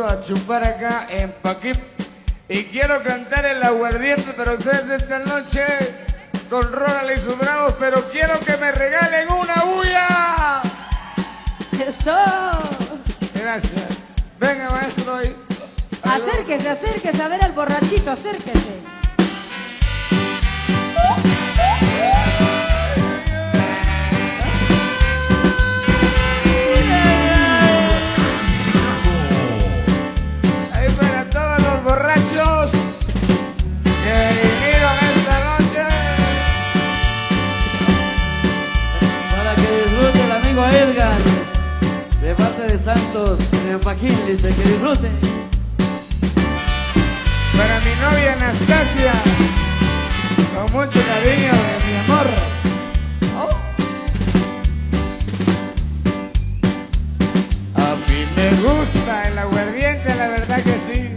puesto a chupar acá en Paquip y quiero cantar el aguardiente para ustedes esta noche con Ronald y sus bravos, pero quiero que me regalen una bulla. ¡Eso! Gracias. Venga, maestro. Ahí. Acérquese, acérquese a ver al borrachito, acérquese. Ahí para todos los borrachos que vinieron esta noche. Para que disfrute el amigo Edgar, de parte de Santos, de Paquín, dice que disfrute. Para mi novia Anastasia, con mucho cariño de mi amor. Oh. A mí me gusta el aguardiente, la verdad que sí,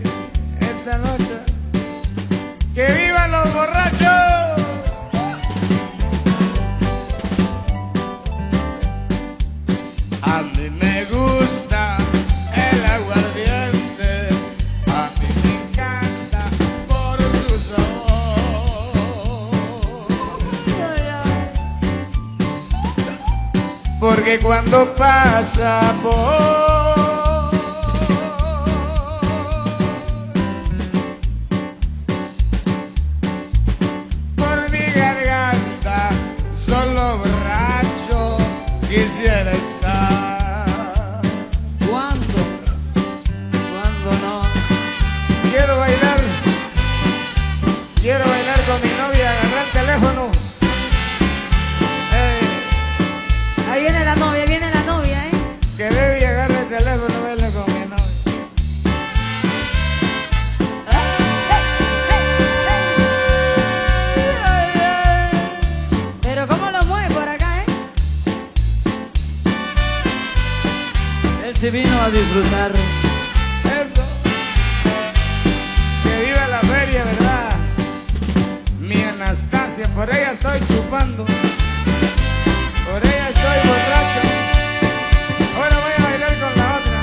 esta noche. ¡Que vivan los borrachos! A mí me gusta el aguardiente, a mí me encanta por tu sabor. Porque cuando pasa por mi garganta, solo borracho quisiera estar. ¿Cuándo? ¿Cuándo no? Quiero bailar con mi novia, agarrar el teléfono. Ahí viene la novia, ¿eh? Que debe agarrar el teléfono, baila con mi novia. Pero cómo lo mueve por acá, ¿eh? Él se vino a disfrutar. Eso. Que viva la feria, ¿verdad? Mi Anastasia, por ella estoy chupando. Por ella estoy borracho. Ahora voy a bailar con la otra.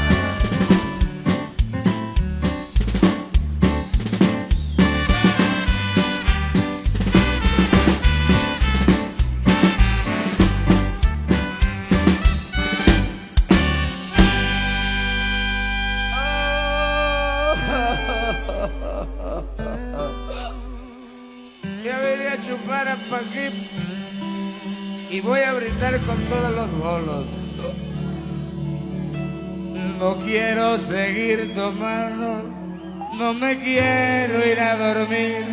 Ya venía a chupar a Paquip y voy a brindar con todos los bolos. No quiero seguir tomando, no me quiero ir a dormir,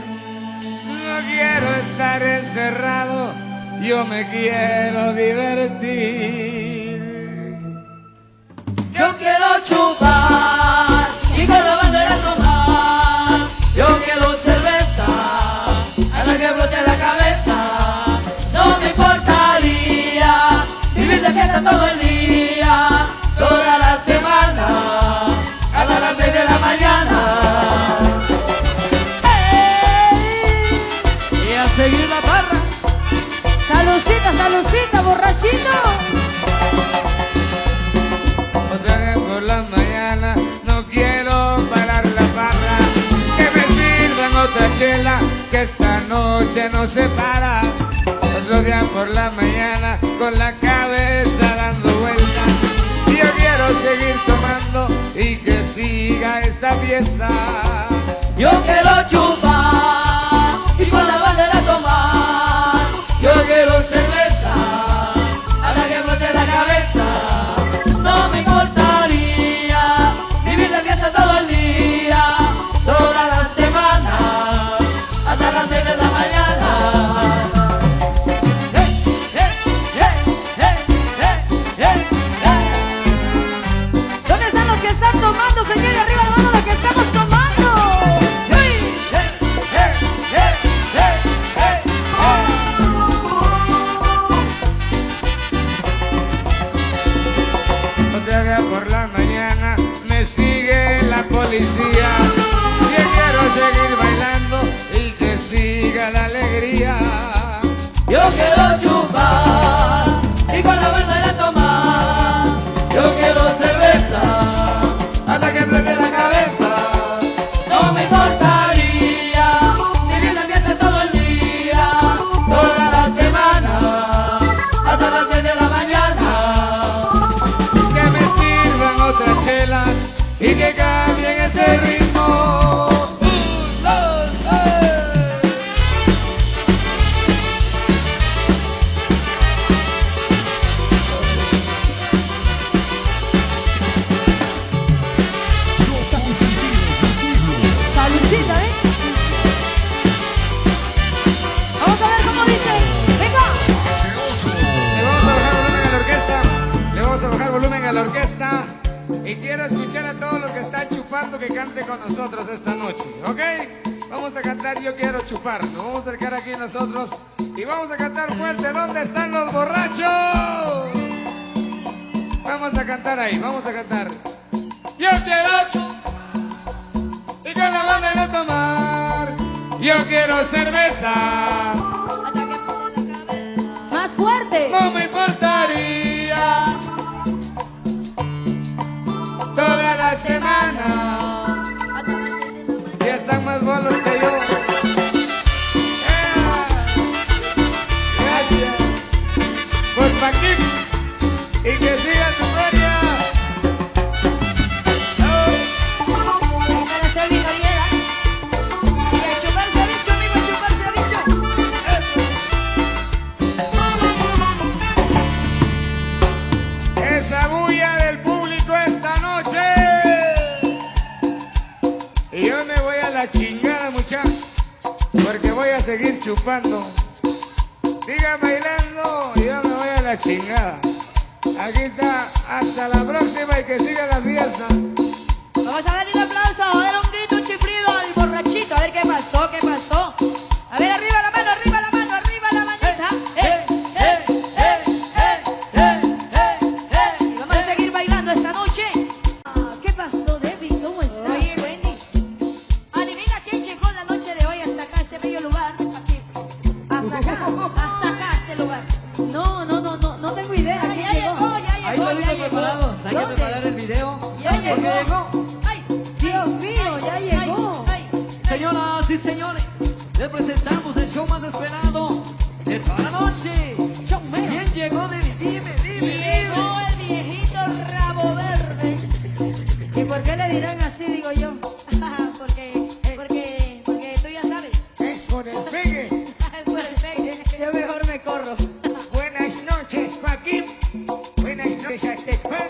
no quiero estar encerrado, yo me quiero divertir. Yo quiero chupar y con la bandera tomar. Yo quiero cerveza a la que brote la cabeza. No me importaría vivir de fiesta todo el día, toda la semana, hasta las 6 de la mañana. Y a seguir la barra. Salucita, salucita, borrachito. Otra vez por la mañana, no quiero parar la barra, que me sirvan otra chela, que esta noche no se para. Otro día por la mañana, con la cabeza dando vueltas, y yo quiero seguir tomando y que siga esta fiesta. Yo quiero chupar y con la bandera tomar. Yo quiero cerveza a la que brote la cabeza. No me importaría vivir de fiesta todo el día, toda la semana, hasta las 6 de la mañana. ¿Dónde están los que están tomando, señores? Arriba la mano los que estamos tomando. Otra vez por la mañana me sigue la policía. Yo quiero seguir bailando y que siga la alegría. Yo quiero chupar y con la bandera tomar. Yo quiero cerveza hasta que prende la cabeza. y que cambien este ritmo. Un, dos, tres. Saludcita, ¿eh? Vamos a ver cómo dice. ¡Venga! Le vamos a bajar volumen a la orquesta. Le vamos a bajar volumen a la orquesta. Y quiero escuchar a todos los que están chupando que cante con nosotros esta noche, ¿ok? Vamos a cantar Yo Quiero Chupar. Nos vamos a acercar aquí nosotros y vamos a cantar fuerte. ¿Dónde están los borrachos? Vamos a cantar ahí, vamos a cantar. Yo quiero chupar y con la banda no tomar. Yo quiero cerveza. Más fuerte. No me importaría toda la semana. Ya están más bolos que yo. Gracias por Paquín y que siga tu feria. Para ser bienvenida. Y a chupar se ha dicho, amigo, a chupar se ha dicho. Esa bulla del público esta noche. Y yo me voy a la chingada, muchachos, porque voy a seguir chupando. Sigan bailando y yo me voy a la chingada. Aquí está, hasta la próxima y que siga la fiesta. Vamos a darle un aplauso, a ver un grito, un chiflido al borrachito. A ver qué pasó, qué pasó. A ver, arriba la mano, arriba la mano, arriba la manita. Y vamos a seguir bailando esta noche. ¿Qué pasó, Debbie? ¿Cómo estás? Oye, Wendy, adivina quién llegó la noche de hoy hasta acá, este bello lugar. Aquí. Hasta acá, este lugar. No tengo idea. ¿Quién llegó? Ahí lo digo preparados. Hay que preparar el video. Ya Porque llegó. llegó. Ay, Dios mío, ya llegó. Señoras y señores, les presentamos el show más esperado de toda la noche. ¿Quién llegó? Dime. Llegó el viejito rabo verde. ¿Y por qué le dirán así, digo yo? porque tú ya sabes. Es por el pegue. Por el pegue. Yo mejor me corro. Buenas noches, Paquín. Buenas noches a Tecpan,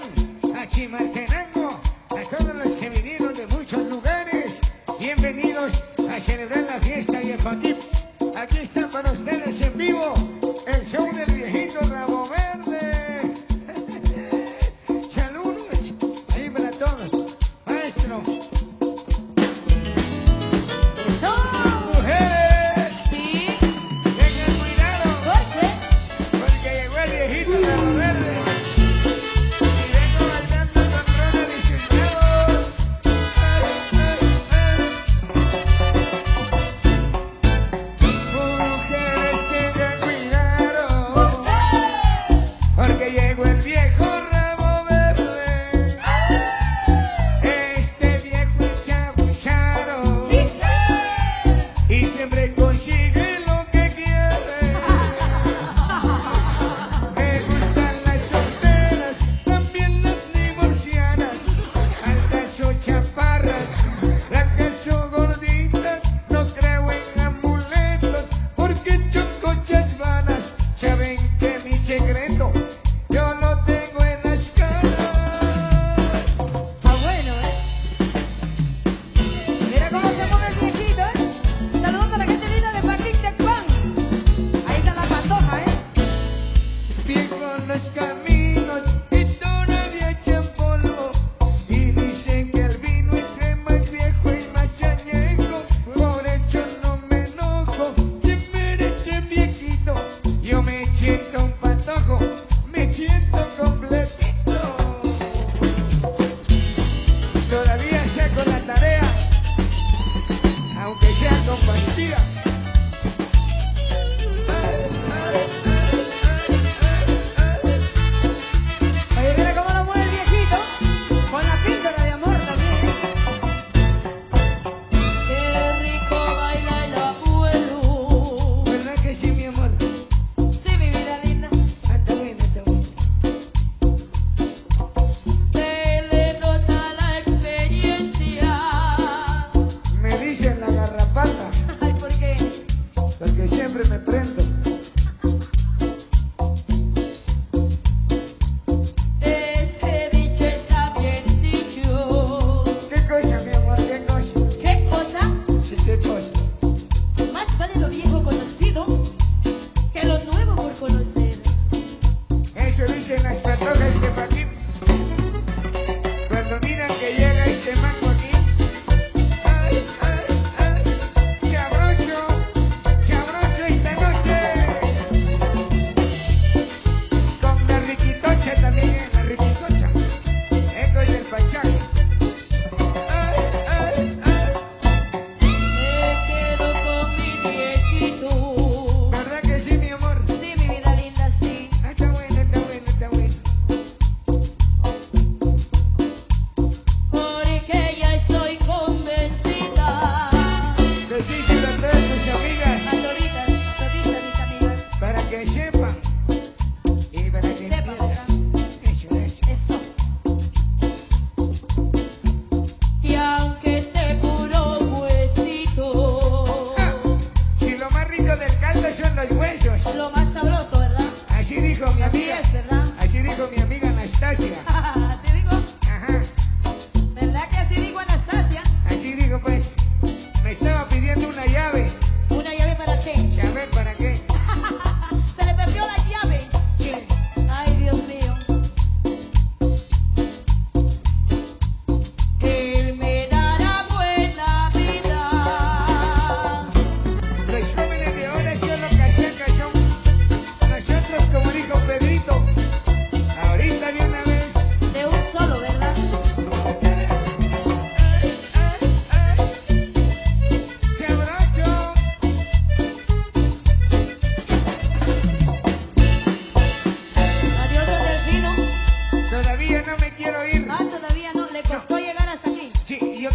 a Chimaltenango, a todos los que vinieron de muchos lugares. Bienvenidos a celebrar la fiesta y el Paquín. Aquí está para ustedes en vivo el show del viejito Rabo Verde. Saludos ahí para todos. Maestro.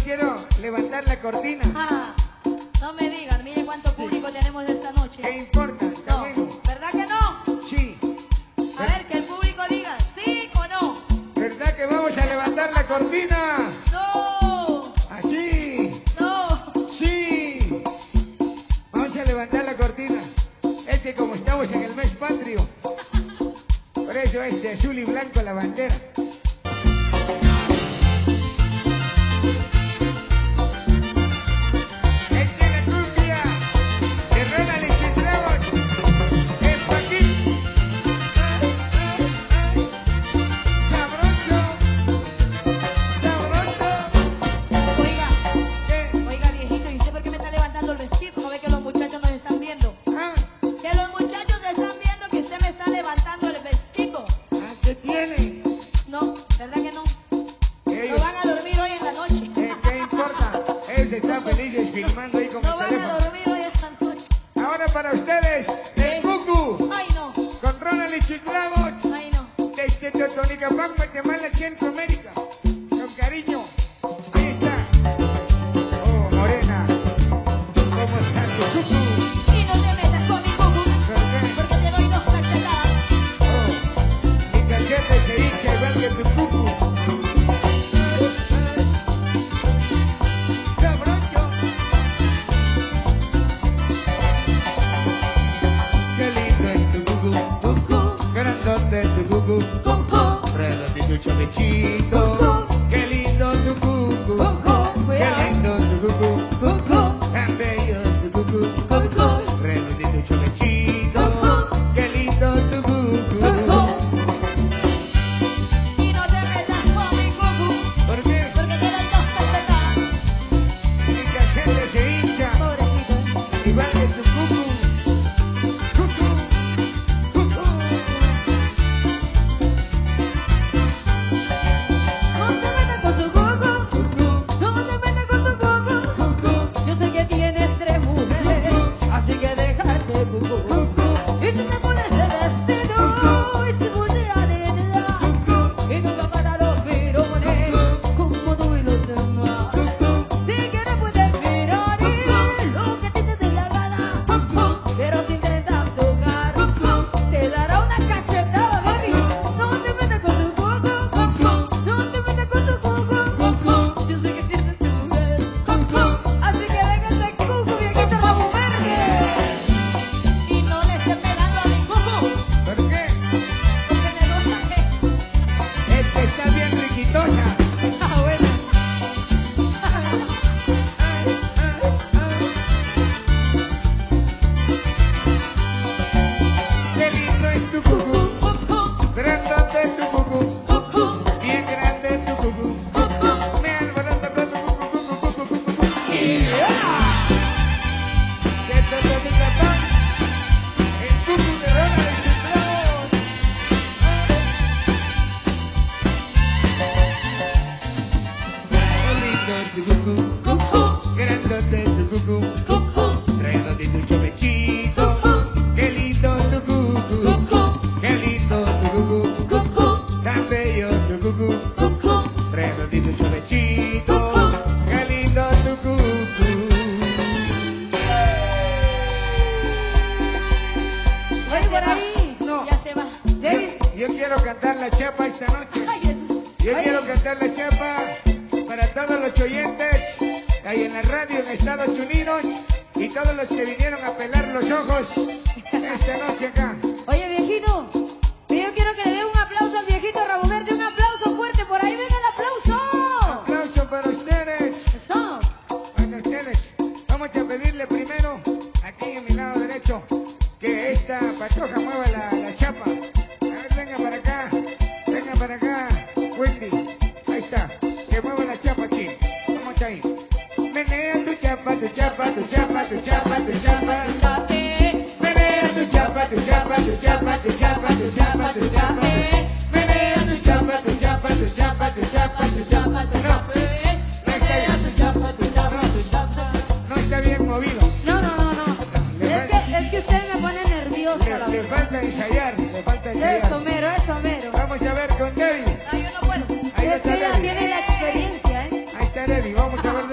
quiero levantar la cortina. Ah, no me digan, mire cuánto público tenemos esta noche. ¿Qué importa? Está No, bueno. ¿verdad que no? Sí. A ver, que el público diga, ¿sí o no? ¿Verdad que vamos a levantar la cortina? ¡No! Así. ¡No! Sí. Vamos a levantar la cortina. Es que como estamos en el mes patrio, por eso es de azul y blanco la bandera. Es de la cumbia de Ronald y sus Dragos. Es pa' aquí. Sabroso. Sabroso. Oiga, ¿Qué? oiga viejito, ¿y usted por qué me está levantando el vestido? ¿No ve que los muchachos nos están viendo? Ah, Que los muchachos están viendo que usted me está levantando el vestido. ¿qué tiene? No, ¿verdad que no? No Ellos, van a dormir hoy en la noche. ¿qué importa? Ellos están felices filmando ahí con No el van a teléfono. dormir hoy en la noche. Ahora para ustedes, el Cucu, Ay, no. con Ronald y sus Dragos, Ay, no. desde Totonicapán, Guatemala, Centroamérica. Con cariño. Ahí está. Oh, Morena. ¿Cómo está tu Cucu? Y no te metas con mi cucu, ¿Por qué? porque te doy 2 cachetadas. Oh, mi cachete se hincha igual que tu Cucu. Sabroso. Qué lindo es tu Cucu. Grandote tu Cucu. Redondito chavechito. Qué lindo tu Cucu. Qué lindo tu Cucu. Tan bello tu Cucu. Redondito chavechito. Qué lindo tu Cucu. Y no te metas con mi cucu, ¿Por qué? porque te doy 2 cachetadas. Mi cachete se hincha Pobrecito. igual que tu Cucu. Cucu. Cucu. No te metas con su cucu, no te metas con su cucu. Yo sé que tienes 3 mujeres, así que deja ese cucu. Y tú te pones el vestido y se voltea de edad. Y nunca para los pirones, como tú y los demás. Si quieres puedes mirar y lo que a ti te dé la gana. Pero si intentas tocar, te dará una cachetada, baby. No te metas con tu cucu, no te metas con tu cucu. Yo sé que tienes tu mujer, así que deja ese cucu, viejito rabo verde. Y no le estés pegando a mi cucu, ¿Por qué? porque me gusta que... Es que está bien riquitosa. Ah, bueno. Qué lindo es tu Cucu. Grandote es tu Cucu. Bien grande es tu Cucu. Me alborota con tu Cucu. De Totonicapán, el Cucu de Ronald y sus Dragos. Qué lindo es tu Cucu. Grandote es tu Cucu. Redondito y chavechito. Qué lindo tu Cucu. Qué lindo tu Cucu. Tan bello tu Cucu. Redondito y chavechito. Qué lindo tu Cucu. Oye, por ahí. No. Ya se va. David. Yo quiero cantar la chapa esta noche. Ay, Jesús. Yo Oye, quiero cantar la chapa para todos los oyentes ahí en la radio en Estados Unidos y todos los que vinieron a pelar los ojos esta noche acá. Oye, viejito, yo quiero que le dé un aplauso al viejito Rabo Verde, un aplauso fuerte, por ahí venga el aplauso. Aplauso para ustedes. Eso. Para ustedes. Vamos a pedirle primero, aquí en mi lado derecho, que esta patoja mueva la chapa. A ver, venga para acá, Wendy. Ahí está, que mueva la chapa aquí. Vamos ahí. Menea tu chapa, tu chapa, tu chapa, tu chapa, tu chapa. Menea tu chapa, tu chapa, tu chapa, tu chapa, tu chapa, tu chapa. Menea tu chapa, tu chapa, tu chapa, tu chapa, tu chapa. No está bien movido. No, no, no, no. Es que usted me pone nerviosa, la Le verdad. falta ensayar, le falta Eso ensayar. mero, eso mero. Vamos a ver con Debbie. Ay, yo no puedo. Ahí Es está que ella Debbie. tiene la experiencia, ¿eh? Ahí está Debbie, vamos a ver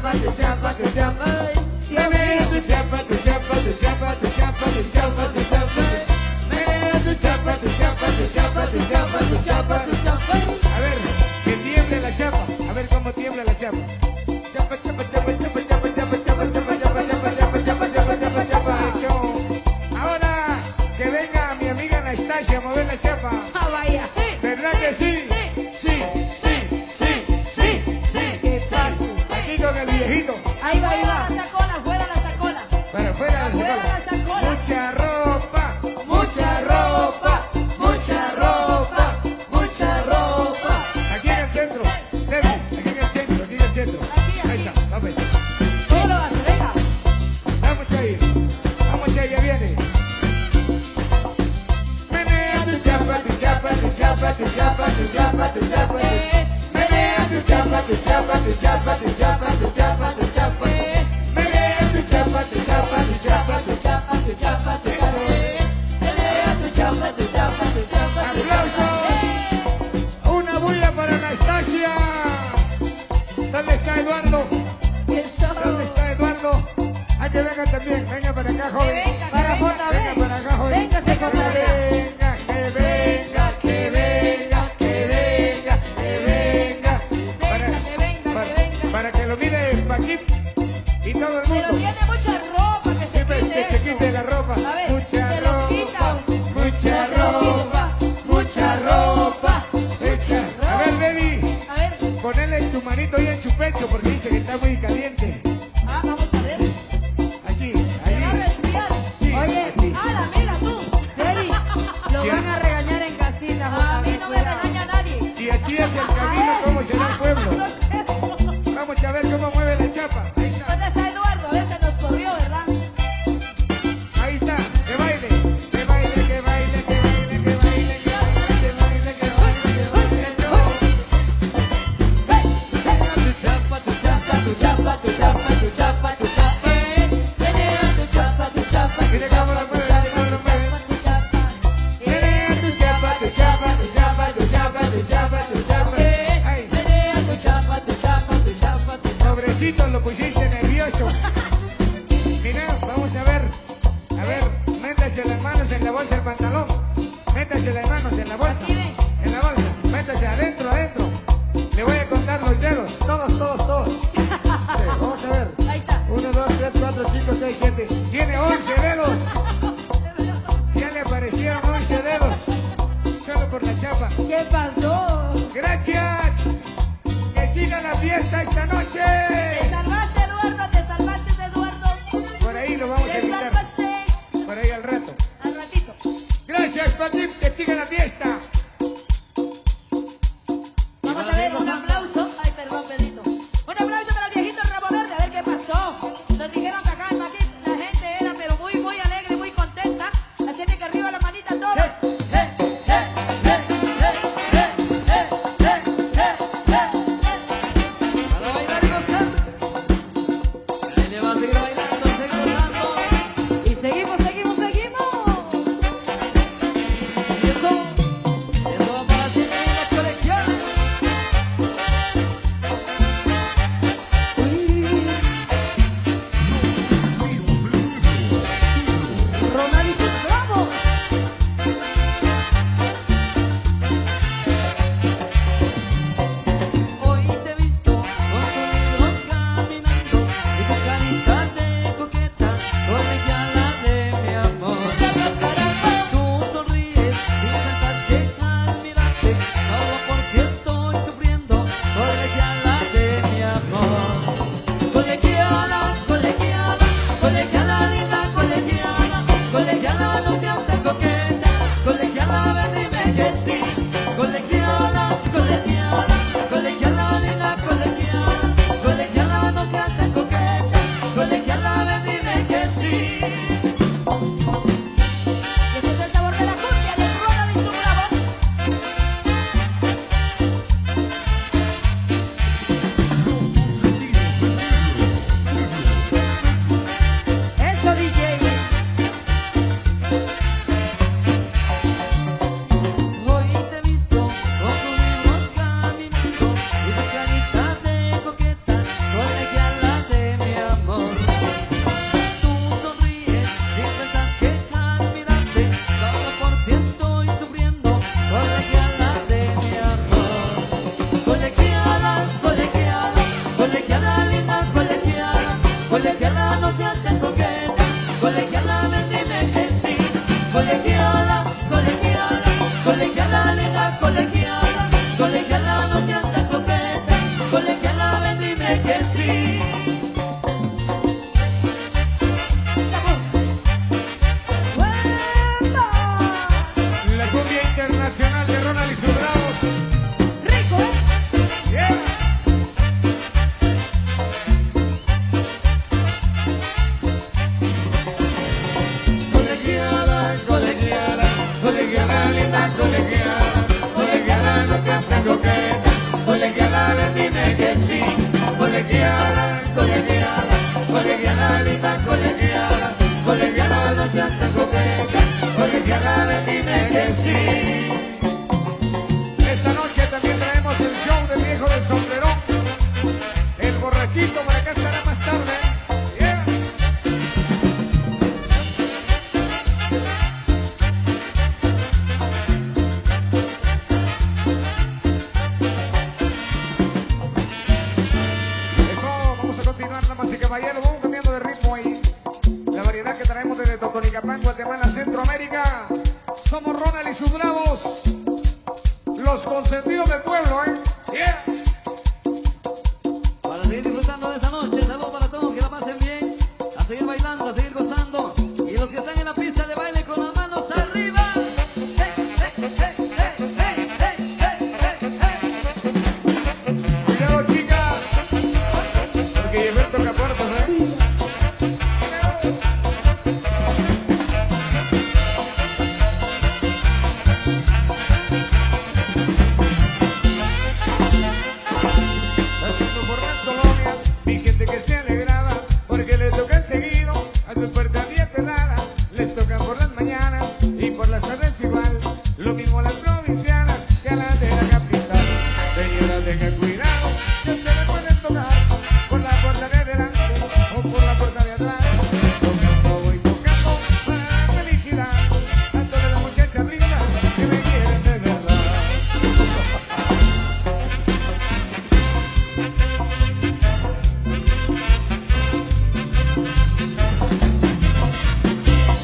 chapa, tu chapa, tu chapa. Menea tu chapa, tu chapa, tu chapa, tu chapa, tu chapa, tu chapa. Menea tu chapa, tu chapa, tu chapa, tu chapa, tu chapa, tu chapa. A ver, que tiemble la chapa. A ver cómo tiembla la chapa. Chapa, chapa, chapa, chapa, chapa, chapa, chapa, chapa, chapa, chapa, chapa, chapa, chapa, chapa, chapa. Hecho. Ahora que venga mi amiga Anastasia a mover la chapa. Ah, vaya. ¿Verdad que sí? Sí, sí, sí, sí, sí. ¿Qué pasa? Aquí con el viejito. Ahí va, ahí va. Fuera la sacola, fuera la sacola. Para afuera Afuera la sacola. mucha ropa, mucha ropa, mucha ropa, mucha ropa. Aquí en el centro, Debbie, aquí en el centro, aquí en el centro. Aquí, aquí. Ahí está, vamos. ¿Cómo lo vas? Venga. Vamos a ir, ya viene. Menea tu chapa, tu chapa, tu chapa, tu chapa, tu chapa, tu chapa. Menea tu chapa, tu chapa, tu chapa, tu chapa, tu chapa, tu chapa. Menea tu chapa, tu chapa, tu chapa, tu chapa, tu chapa, tu chapa. Menea tu chapa, tu chapa, tu chapa. ¡Aplausos! Una bulla para Anastasia. ¿Dónde está Eduardo? ¿Dónde está Eduardo? Hay que venga también, venga para acá, joven. Para Venga JB. para acá, joven. Véngase, Que JB. venga, que venga, que venga, que venga, que venga. Que venga, que venga. Para que lo mire Paquip y todo el Pero mundo. tiene mucha ropa que se Siempre quite que se eso. quite la ropa. A ver, Mucha se lo ropa, quita. mucha ropa, mucha ropa. A ver, baby, A ver. ponele tu manito ahí en su pecho porque dice que está muy caliente. Ah, vamos a ver. Allí, ¿Se va a allí. resfriar? Sí, Oye, sí. ala, mira tú. Debbie, lo Sí. van a regañar en casita. A mí no me regaña nadie. Si así es el camino, ¿cómo será el pueblo? No sé. Vamos a ver cómo mueve la chapa. Ahí está, ¿Dónde está Eduardo? A ver, se nos corrió, ¿verdad? ahí está. Que baile, que baile, que baile, que baile, que baile, que baile, que baile, que baile, que baile. Tu chapa, tu chapa, tu chapa, tu chapa, tu chapa, tu chapa. Menea tu chapa, tu chapa, tu Mira cómo la mueve, mira cómo la mueve. tu chapa. Menea tu chapa, tu chapa, tu chapa, tu chapa, tu chapa, tu chapa. Ay, Menea tu chapa, tu chapa, tu chapa, tu chapa. pobrecito, lo pusiste nervioso. Mira, vamos a ver. A ver, métase las manos en la bolsa del pantalón. Métase las manos en la bolsa. Aquí ven. En la bolsa. Métase adentro, adentro. Le voy a contar los dedos. Todos, todos, todos. Sí, vamos a ver. Ahí está. 1, 2, 3, 4, 5, 6, 7. Tiene 11 dedos. Ya le aparecieron 11 dedos. Solo por la chapa. ¿Qué pasó? Gracias. Que siga la fiesta esta Te noche. salvaste, Eduardo, te salvaste, Eduardo. Por ahí lo vamos a Te invitar. salvaste. Por ahí al rato. Al ratito. Gracias, Paquip. Que siga la fiesta. Vamos a ver un aplauso. Ay, perdón, Pedrito. Un aplauso para el viejito Rabo Verde. A ver qué pasó. Nos dijeron que acá en Madrid la gente era pero muy, muy alegre, muy contenta. Así que arriba la manita todos. Para bailar y gozar. Ahí le va a seguir bailando, seguir gozando. Y seguimos, seguimos, seguimos. Y eso. variedad que traemos desde Totonicapán, Guatemala, Centroamérica. Somos Ronald y sus bravos, los consentidos del pueblo, ¿eh? Yeah. Para seguir disfrutando de esta noche, saludos para todos, que la pasen bien, a seguir bailando, a seguir gozando, y los que están en la pista de baile con las manos arriba. Cuidado, chicas, porque llevé el tocapuertos, ¿eh? Haciendo por las colonias, vi gente que se alegraba, porque le tocan seguido a sus puertas bien cerradas. Les tocan por las mañanas y por las tardes igual, lo mismo a las provincianas que a las de la capital. Señora, tengan cuidado, que se le pueden tocar por la puerta de delante o por la puerta de atrás. Tocando voy tocando para dar felicidad a todas las muchachas lindas que me quieren de verdad.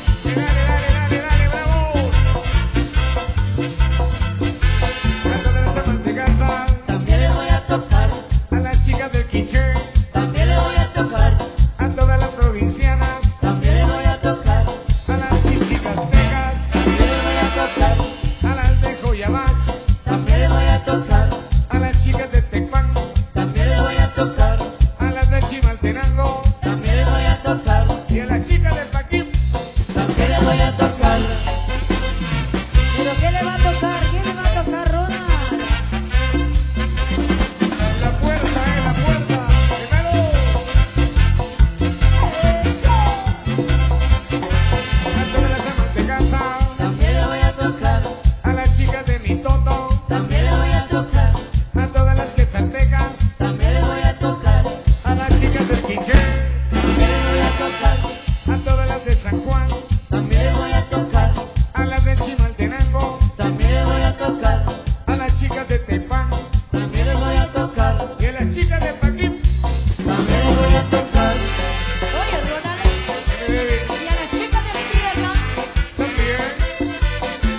Dale, bravo. A todas las amas de casa, También les voy a tocar, a las chicas del quiché, también les voy a tocar, a todas las provincianas, también les voy a tocar, a las chichicas secas, también les voy a tocar, a las de Joyabá, también les voy a tocar, a las chicas de Tecpan, también les voy a tocar, a las de Chimaltenango también les voy a tocar, y a las chicas de Paquim. también les voy a tocar. ¿Pero qué le va a tocar? ¿Qué le va a tocar, Ronald? La puerta, la puerta. Primero. A todas las amas de casa, También les voy a tocar, a las chicas de mi toto, también les voy a tocar, a todas las quetzaltecas, también les voy a tocar, a las chicas del quiché, también les voy a tocar, a todas las de San Juan, también les voy a tocar, a las de Chimaltenango, también les voy a tocar, a las chicas de Tepán también les voy a tocar, y a las chicas de Paquim. también les voy a tocar. Oye, Ronald, y a las chicas de mi tierra, También.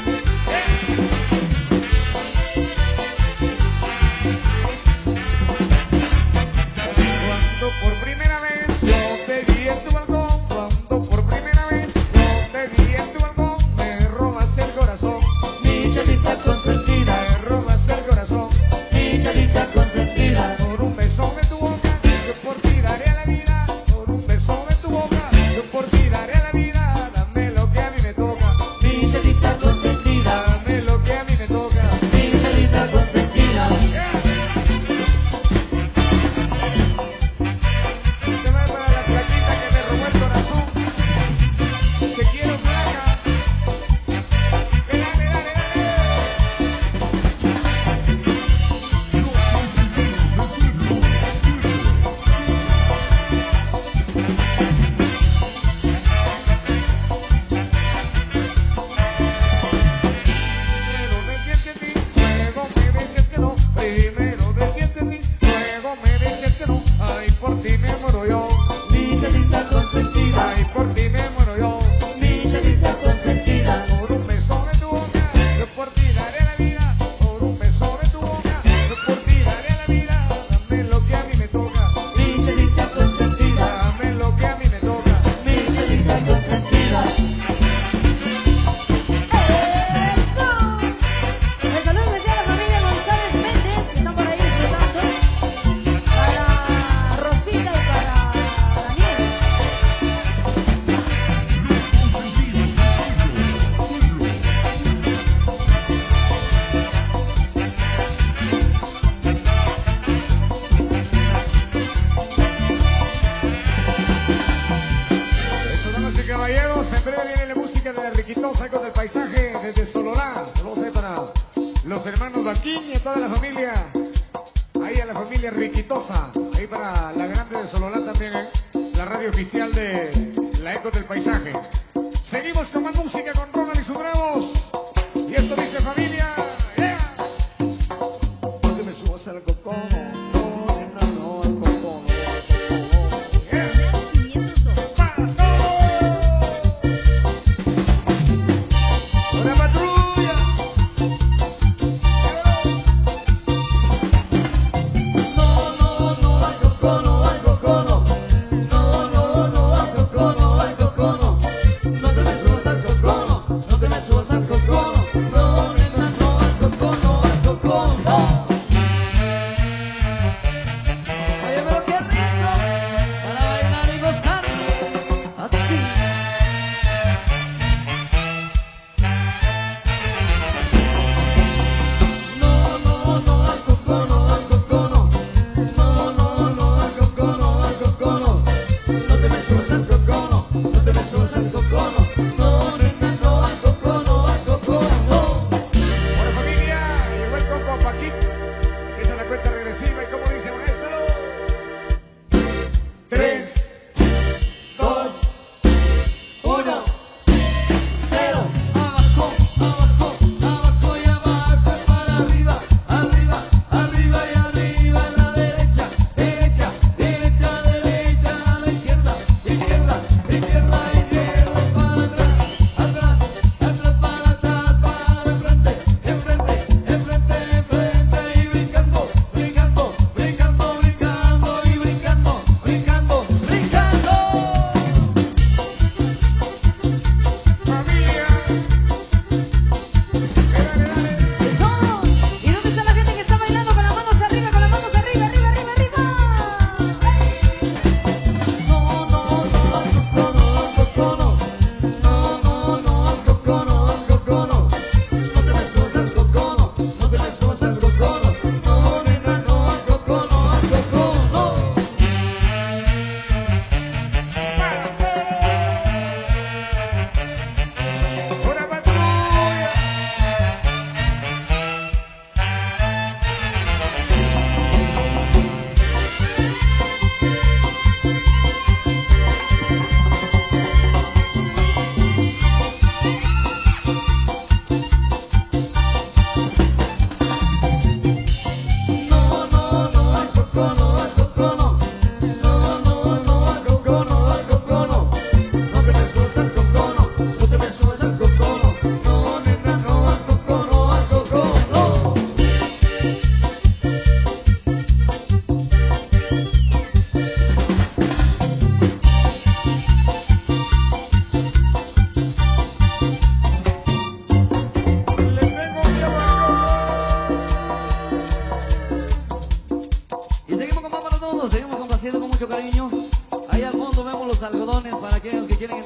Cuando por primera vez yo te vi en tu balcón, cuando por primera vez yo te vi en tu balcón, me robas el corazón, Mi chelita consentida, me robas el corazón, mi chelita consentida, por un beso de tu boca, yo por ti daré la vida, por un beso de tu boca, yo por ti daré la vida, dame lo que a mí me toca, mi chelita consentida, dame lo que a mí me toca. mi chelita consentida. Este va para la flaquita que me robó el corazón. Te quiero flaca. Dale, dale, dale. Primero decías que sí, luego me decías que no. Primero decías que sí, luego me decías que no. Ay, por ti me muero yo. Mi chelita consentida, Ay, por ti me muero yo. mi chelita consentida, Por un beso de tu boca, yo por ti daré la vida. Por un beso de tu boca, yo por ti daré la vida. Dame lo que a mí me toca. mi chelita consentida, Dame lo que a mí me toca. mi chelita consentida. ¡eso! El saludo especial a la familia González Méndez, que están por ahí disfrutando. Para Rosita y para Daniel. Eso, damas y caballeros, en breve viene la música de la Riquitosa con el paisaje desde Sololá. Saludos ahí para los hermanos Baquín y a toda la familia. Ahí a la familia Riquitosa. Ahí para la grande de Sololá también, la radio oficial de la Eco del Paisaje. Seguimos con más música con Ronald y sus bravos. Y esto dice familia. Yeah. Porque me subas al cocono. No, al cocono. Yeah. Para todos.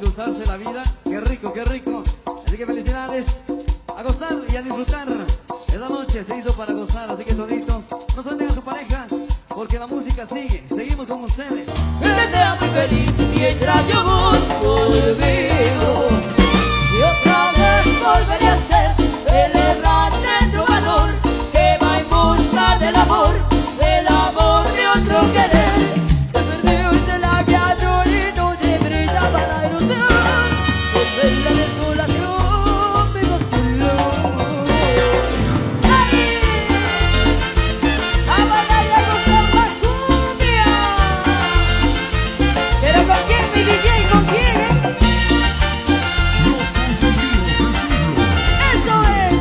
endulzarse la vida. Qué rico, qué rico. Así que felicidades, a gozar y a disfrutar. Esta noche se hizo para gozar, así que toditos, no suelten a su pareja, porque la música sigue. Seguimos con ustedes. Que sea muy feliz mientras yo busco olvido. Y otra vez volveré a ser el errante trovador que va en busca del amor de otro querer. Se perdió y se la quedó y no te brilla para ilusión. Volver la desolación me construyó. ¡Ay! ¡A bailar y a gozar la cumbia! ¿Pero con quién, mi DJ? ¿Con quién? ¡Eso es!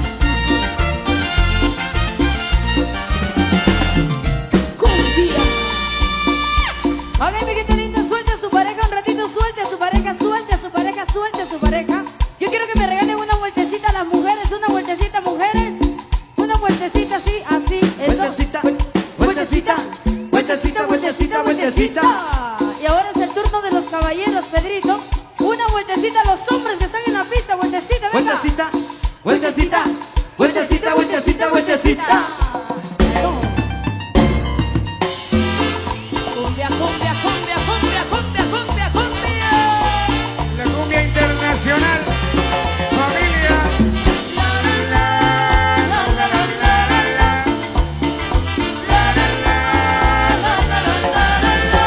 ¡Cumbia! Hágame que te linda, suelte a su pareja un ratito, suelte a su pareja, suelte a su pareja, suelte a su pareja. Yo quiero que me regalen una vueltecita a las mujeres, una vueltecita, mujeres. Una vueltecita así, así, eso. Vueltecita, vueltecita, vueltecita, vueltecita, vueltecita. Y ahora es el turno de los caballeros, Pedrito. Una vueltecita a los hombres que están en la pista, vueltecita, venga. Vueltecita, vueltecita, vueltecita, vueltecita, vueltecita. Cumbia, cumbia, cumbia, cumbia, cumbia, cumbia, cumbia. La cumbia internacional. Familia. La, la, la, la, la, la, la, la. La, la, la, la, la, la, la, la.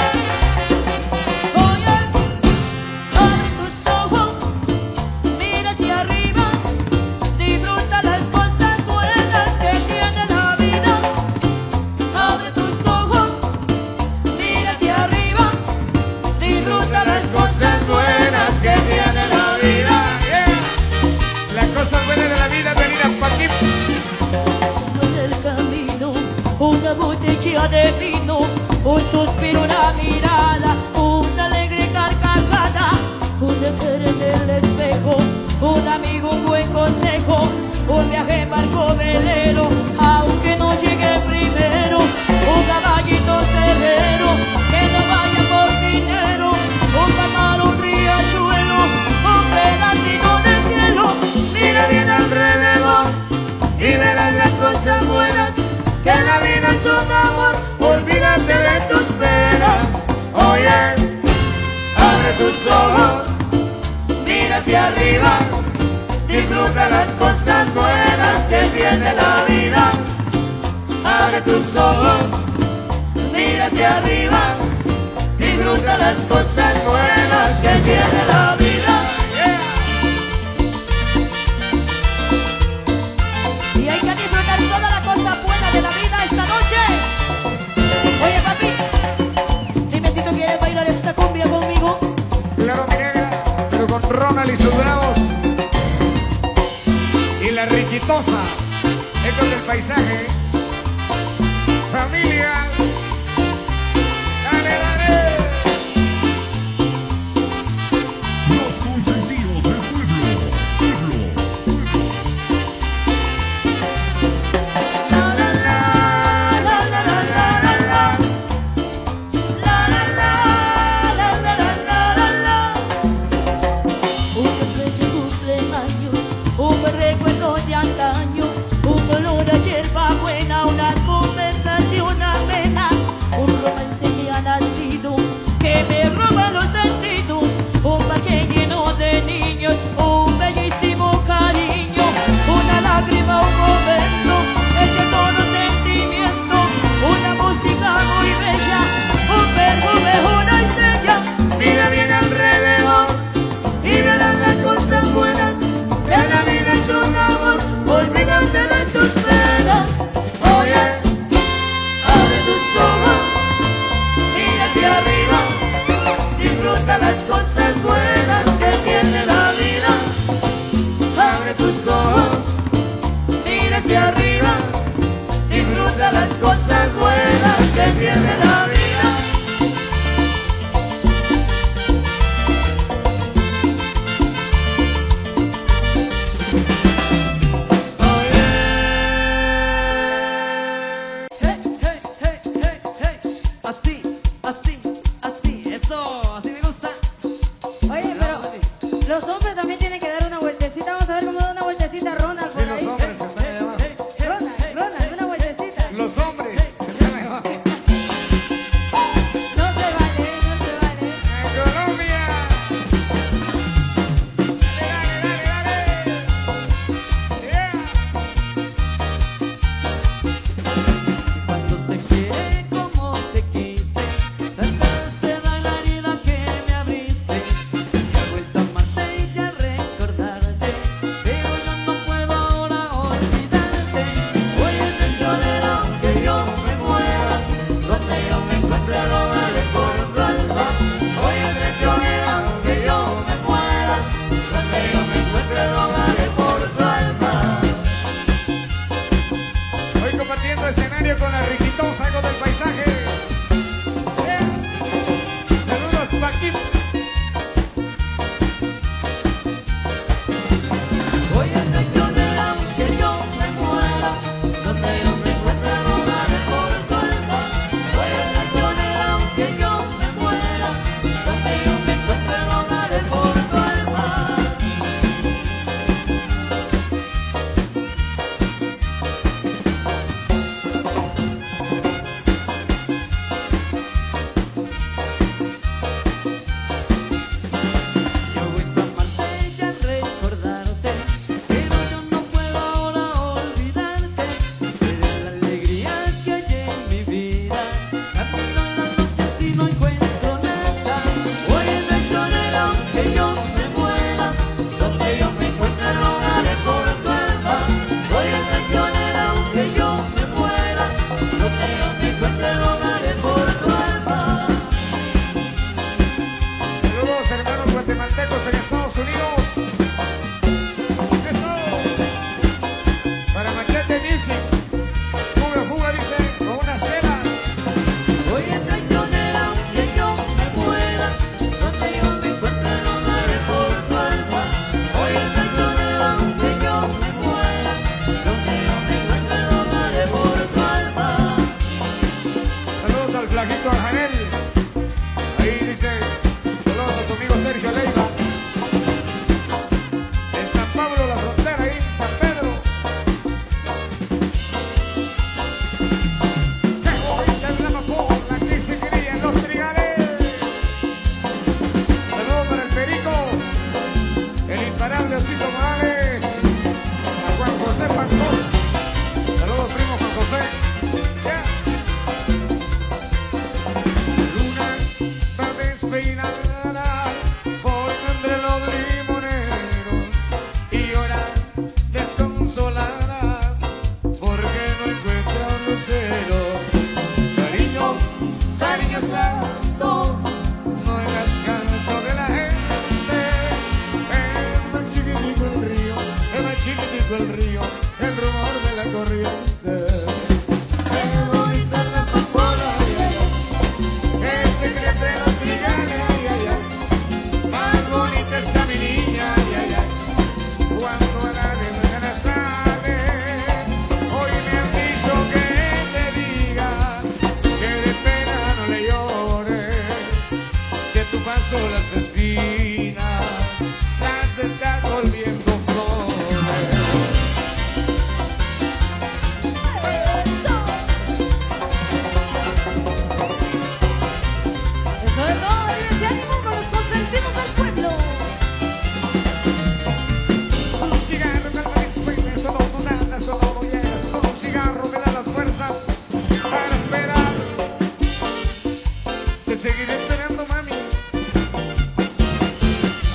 Oye, abre tus ojos, mira hacia arriba, disfruta las cosas buenas que tiene la vida. Abre tus ojos, mira hacia arriba, disfruta las cosas buenas que tiene la vida. Las cosas buenas de la vida venidas pa' aquí. Del camino, una botella de vino, un suspiro, una mirada, una alegre carcajada, una cara en el espejo, un amigo, un buen consejo, un viaje en barco velero, aunque no llegue primero, un caballito cerrero, que no vaya por dinero, un canal, un riachuelo, un pedacito de cielo. Mira bien alrededor y verás las cosas buenas, que la vida es un amor, olvídate de tus penas. Oye, abre tus ojos, mira hacia arriba, disfruta las cosas buenas que tiene la vida. Abre tus ojos, mira hacia arriba, disfruta las cosas buenas que tiene la vida. Y hay que disfrutar toda la cosa buena de la vida esta noche. Oye, papi, dime si tú quieres bailar esta cumbia conmigo. Claro, mi negra, pero con Ronald y sus bravos. Y la riquitosa. Esto del paisaje. Familia. Dale, dale. Los consentidos del pueblo. La la la la la la la la. La la la la la la la la. Un feliz cumpleaños, un buen recuerdo de antaño, un olor a hierba buena, una conversación amena, un romance que ha nacido Los hombres también tienen que dar una vueltecita. Vamos a ver cómo da una vueltecita Ronald Sí, por los ahí. hombres que están ahí abajo. Ronald, una vueltecita. Los hombres que están ahí abajo. No se vale, no se vale. ¡En Colombia! ¡Dale, dale, dale, dale! ¡Yeah! Cuando te quiere como te quise, tanta será la herida que me abriste. Me ha vuelto a amarte y a recordarte, pero yo no puedo ahora olvidarte. Hoy es traicionera aunque yo me muera, donde yo me encuentre rogaré por tu alma. Hoy es traicionera aunque yo me muera, donde yo me encuentre rogaré por tu alma. Hoy compartiendo escenario con la riquitosa, algo del paisaje. Yeah. Saludos, Paquín. Hoy es traicionera aunque yo me muera, donde yo me encuentre rogaré por tu alma. Hoy es traicionera aunque yo me muera, donde yo me encuentre rogaré por tu alma. Yo voy a amarte y a recordarte, pero yo no puedo ahora olvidarte. Eres la alegría que hay en mi vida, camino en las noches y no encuentro nada. Hoy es traicionera aunque yo me muera, donde yo me encuentre rogaré por tu alma. Hoy es traicionera aunque yo me muera, donde yo me encuentre rogaré por tu alma. Saludos, hermanos guatemaltecos en Estados Unidos. Eso. Para Machete Music. Fuga, dice, con unas velas. Hoy es traicionera aunque yo me muera, donde yo me encuentre rogaré por tu alma. Hoy es traicionera aunque yo me muera, donde yo me encuentre rogaré por tu alma. Saludos al flaquito Arjanel. Ahí dice, saludos a tu amigo Sergio Leiva. En San Pablo, la frontera, ahí, San Pedro. ¡Qué bonita es la amapola que se cría en los trigales! Saludos para el Perico, el imparable Osito Morales, a Juan José Pancón. Saludos, primo Juan José. Yeah. Luna va despeinada por entre los limoneros y llora desconsolada porque no encuentra un lucero. Cariño santo, no hagas caso de la gente. Es más chiquitico el río, es más chiquitico el río, el rumor de la corriente. Qué bonita la amapola, ay, ay, ay. Ese secreto de los trigales, ay, ay, ay. Más bonita está mi niña, ay, ay, ay. Cuando a la de mañana sale, hoy me han dicho que te diga que de pena no le llores, que tu paso las espinas las estás volviendo flores. Eso es todo, y ánimo con los consentidos del pueblo. Solo un cigarro me da y solo tú nada, solo no llegas. Solo un cigarro me da las fuerzas para esperar. Te seguiré esperando, mami,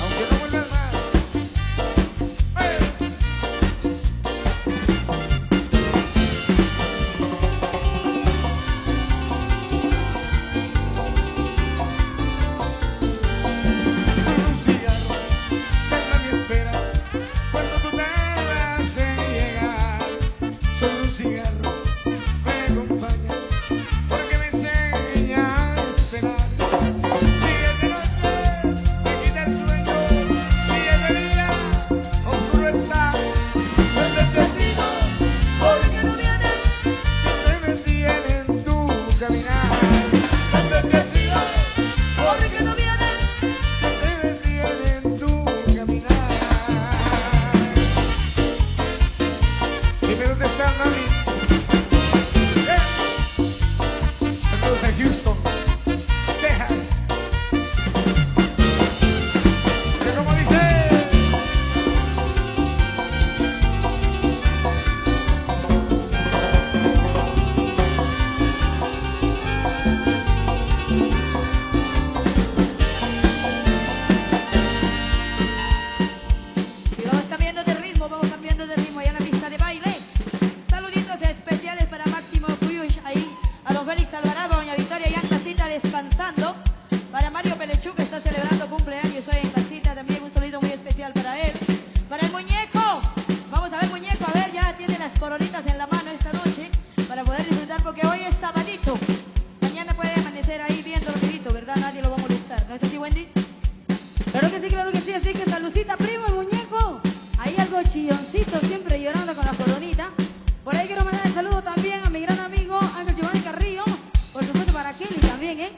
aunque no vuelvas más. Para el muñeco. Vamos a ver, muñeco, a ver, ya tiene las coronitas en la mano esta noche para poder disfrutar porque hoy es sabadito. Mañana puede amanecer ahí bien dormidito, ¿verdad? Nadie lo va a molestar. ¿No es así, Wendy? Claro que sí, claro que sí. Así que saludcita, primo, el muñeco. Ahí algo chilloncito, siempre llorando con la coronita. Por ahí quiero mandar el saludo también a mi gran amigo Ángel Giovanni Carrillo. Por supuesto para Kelly también, ¿eh?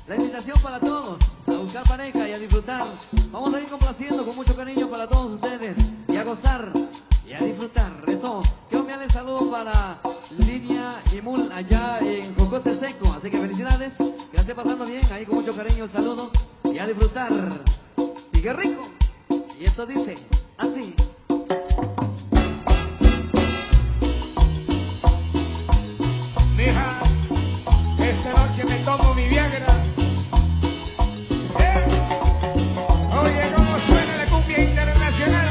La invitación para todos a buscar pareja y a disfrutar. Vamos a ir complaciendo con mucho cariño para todos ustedes y a gozar y a disfrutar. Eso, quiero enviarles saludos para Lidia y Mul allá en Jocote Seco. Así que felicidades, que la esté pasando bien, ahí con mucho cariño el saludo y a disfrutar. Sigue rico. Y esto dice así. Mija, esta noche me tomo mi Viagra. Oye, cómo suena la cumbia internacional.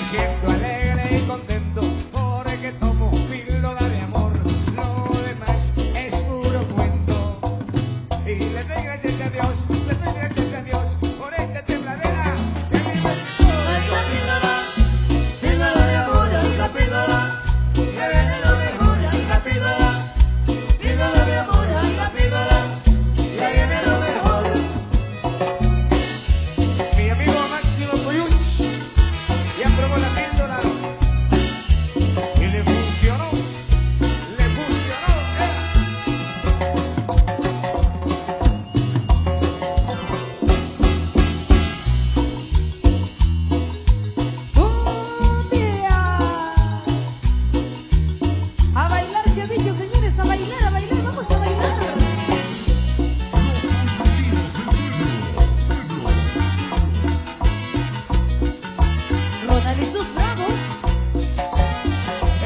siento alegre y contento porque tomo píldora de amor. Lo demás es puro cuento. Y le doy gracias a Dios, le doy gracias a Dios por esta tembladera que me inventó. La píldora, píldora de amor, la píldora, que viene lo mejor, la píldora, píldora de amor, la píldora, que viene lo mejor. Mi amigo Máximo Cuyuch ya probó la píldora y le funcionó, le funcionó. ¡Cumbia! A bailar, se ha dicho, señores, a bailar, vamos a bailar. Ronald y sus bravos.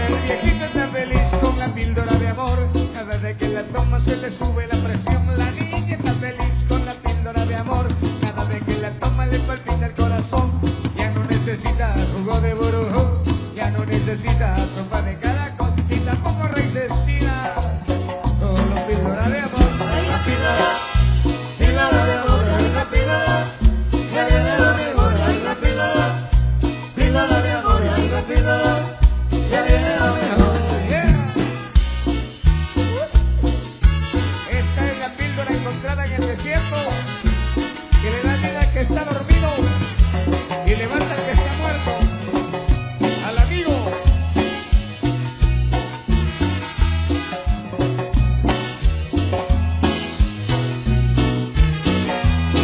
El viejito está feliz con la píldora de amor. Cada vez que la toma se le sube la presión. La niña está feliz con la píldora de amor. Cada vez que la toma le palpita el corazón. Ya no necesita jugo de burro, ya no necesita sopa de caracol y tampoco raicecina. Solo píldora de amor. La píldora, píldora de amor, la píldora, que viene lo mejor, la píldora, píldora de amor, la píldora, que viene lo mejor. Yeah. Esta es la píldora encontrada en el desierto que le da vida al que está dormido y levanta al que está muerto. Al amigo.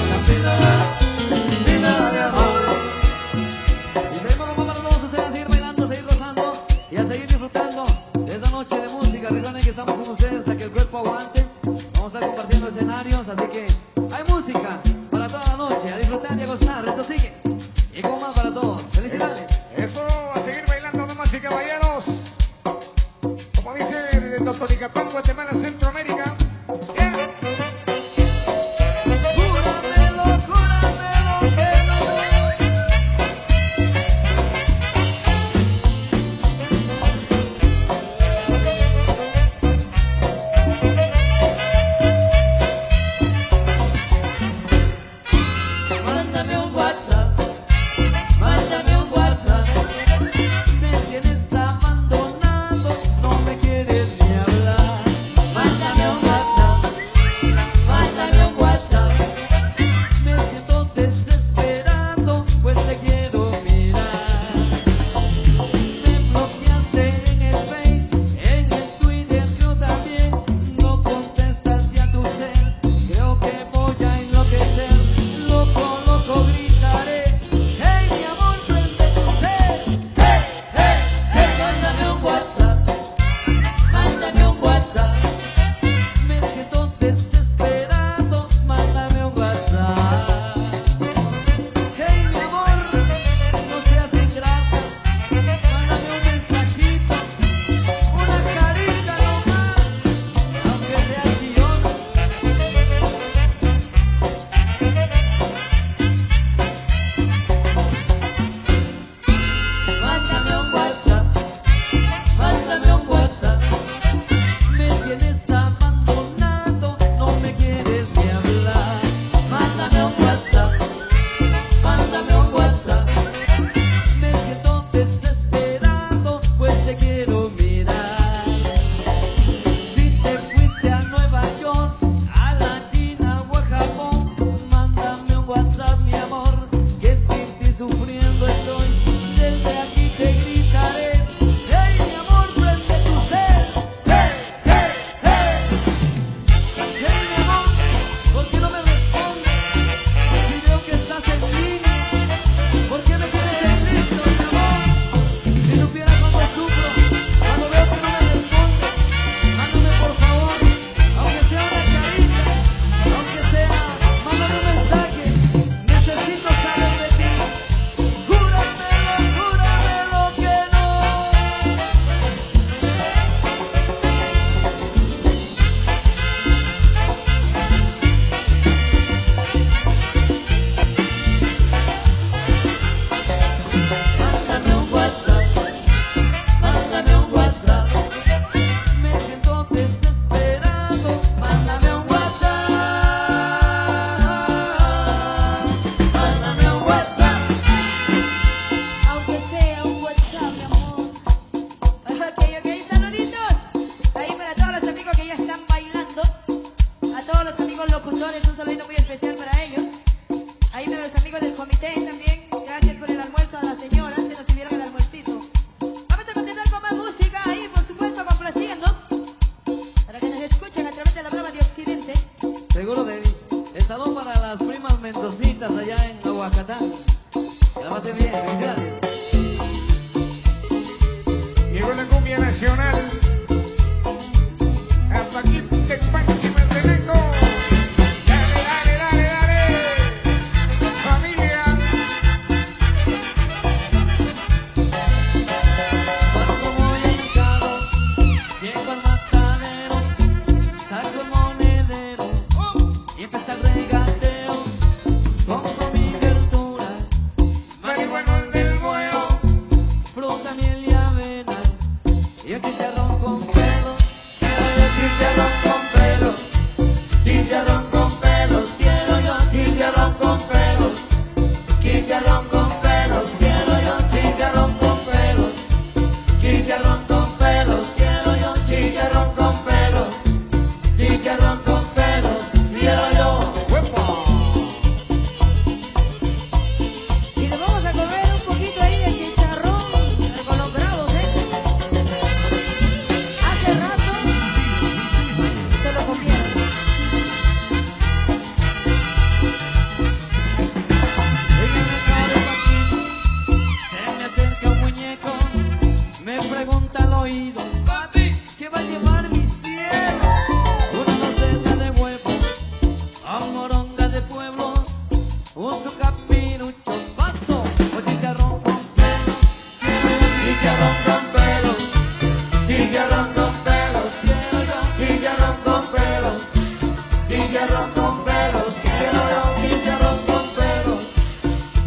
La píldora, píldora de amor. Y seguimos como para todos ustedes a seguir bailando, a seguir gozando y a seguir disfrutando de esta noche de música. Recuerden que estamos con ustedes hasta que el cuerpo aguante. Vamos a estar compartiendo escenarios, así que hay música para toda la noche, a disfrutar y a gozar. Esto sigue. Y como más para todos. ¡Felicidades! Eso, a seguir bailando, damas y caballeros. Como dice el doctor Icapán, Guatemala, Centroamérica. Yeah. ¡Júramelo, júramelo, que no! Mándame un WhatsApp, mándame un WhatsApp. Me tienes abandonado, no me quieres ni hablar. Mándame un Mendocitas allá en Aguacatán. Llámate bien, felicidades. Llegó la cumbia nacional. A Paquito de Panchi Manteneco. Dale, dale, dale, dale. Familia. Cuando voy en carro, llego al matadero, saco el monedero y empieza el regateo. Compro mi verdura, marihuana del bueno, fruta, miel y avena y el chicharrón con pelos. Chicharrón con pelos, chicharrón con pelos, quiero yo chicharrón con pelos, chicharrón con pelos, quiero yo chicharrón con pelos, chicharrón con pelos, quiero yo chicharrón con pelos, chicharrón con pelos, quiero yo. Y nos vamos a comer un poquito ahí de chicharrón con los bravos, ¿eh? Hace rato se lo comieron. Ella me cae Paquito, se me acerca un muñeco, me pregunta al oído, papi, ¿qué va a llevar mi cielo? Una docena de huevos, moronga de pueblo, un su capirucho, paso, o chicharrón con pelos, chicharrón con pelos, chicharrón con pelos, quiero yo, chicharrón con pelos, chicharrón con pelos, quiero yo, chicharrón con pelos,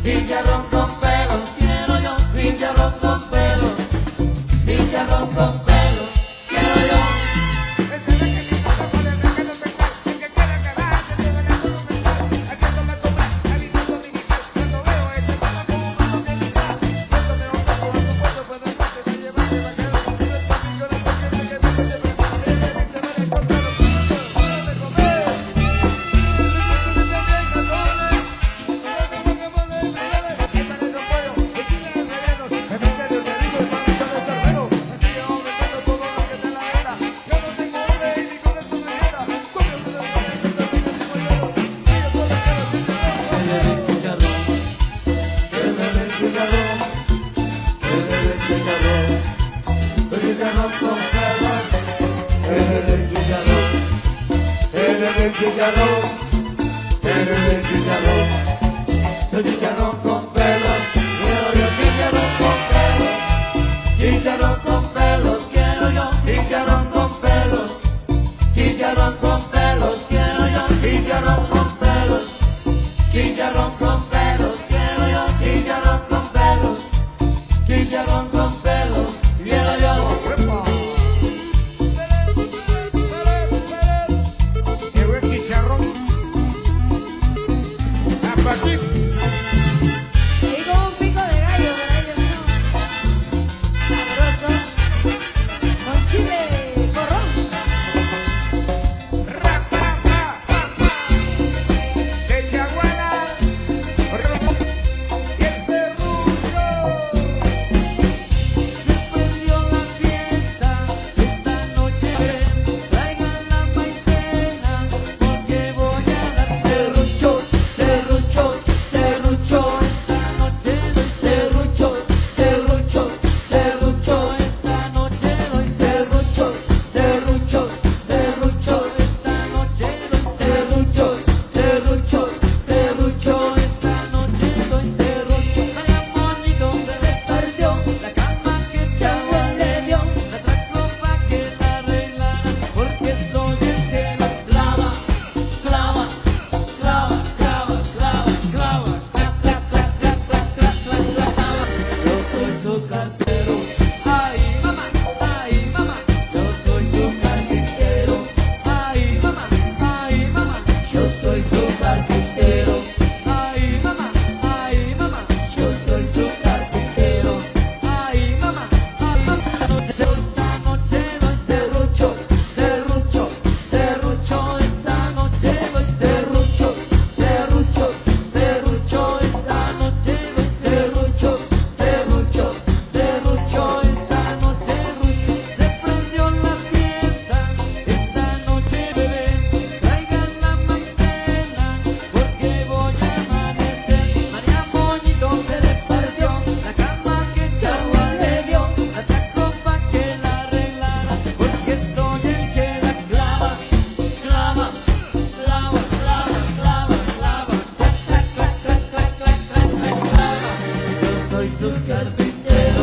chicharrón con pelos, quiero yo, chicharrón con pelos, chicharrón con pelos, quiero yo. Chicharrón con pelos, quiero yo chicharrón con pelos, chicharrón con pelos, quiero yo chicharrón con pelos, chicharrón con pelos, quiero yo chicharrón con pelos, chicharrón con pelos, quiero yo chicharrón con pelos, chicharrón con pelos, quiero yo. Llegó el chicharrón. A Paquito. carpintero.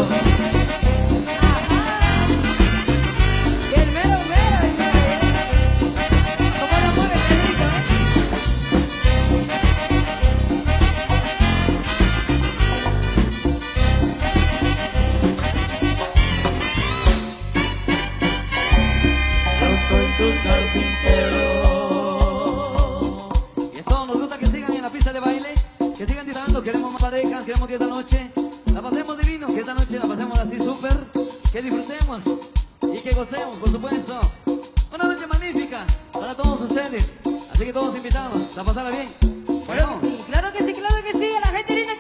Y el mero mero, como lo mueve Pedrito, Yo soy tu carpintero. Y eso nos gusta que sigan en la pista de baile, que sigan disfrutando, queremos más parejas, queremos que esta noche la pasemos divino, que esta noche la pasemos así súper, que disfrutemos y que gocemos, por supuesto. Una noche magnífica para todos ustedes, así que todos invitados a pasarla bien. Bueno, claro que sí, a la gente linda